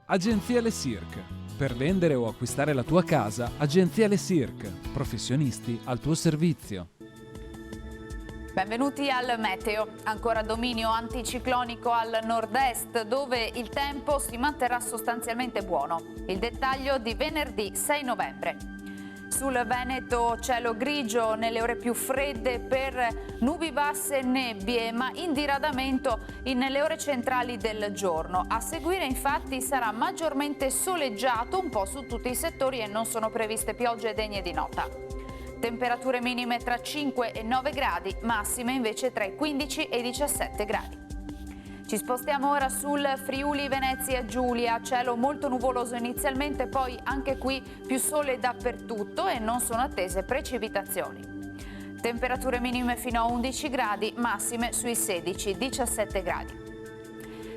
Agenzia Le Cirque. Per vendere o acquistare la tua casa, Agenzia Le Cirque. Professionisti al tuo servizio. Benvenuti al meteo. Ancora dominio anticiclonico al nord-est, dove il tempo si manterrà sostanzialmente buono. Il dettaglio di venerdì 6 novembre. Sul Veneto cielo grigio nelle ore più fredde per nubi basse e nebbie, ma in diradamento nelle ore centrali del giorno. A seguire infatti sarà maggiormente soleggiato un po' su tutti i settori e non sono previste piogge degne di nota. Temperature minime tra 5 e 9 gradi, massime invece tra i 15 e i 17 gradi. Ci spostiamo ora sul Friuli Venezia Giulia, cielo molto nuvoloso inizialmente, poi anche qui più sole dappertutto e non sono attese precipitazioni. Temperature minime fino a 11 gradi, massime sui 16-17 gradi.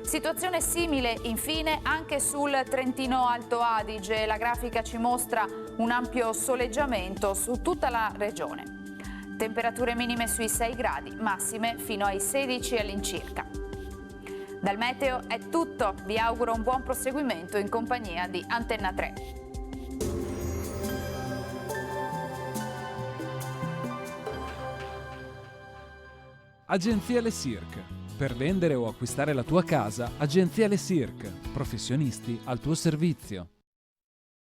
Situazione simile infine anche sul Trentino Alto Adige, la grafica ci mostra un ampio soleggiamento su tutta la regione. Temperature minime sui 6 gradi, massime fino ai 16 all'incirca. Dal meteo è tutto, vi auguro un buon proseguimento in compagnia di Antenna 3. Agenzia Le Cirque. Per vendere o acquistare la tua casa, Agenzia Le Cirque. Professionisti al tuo servizio.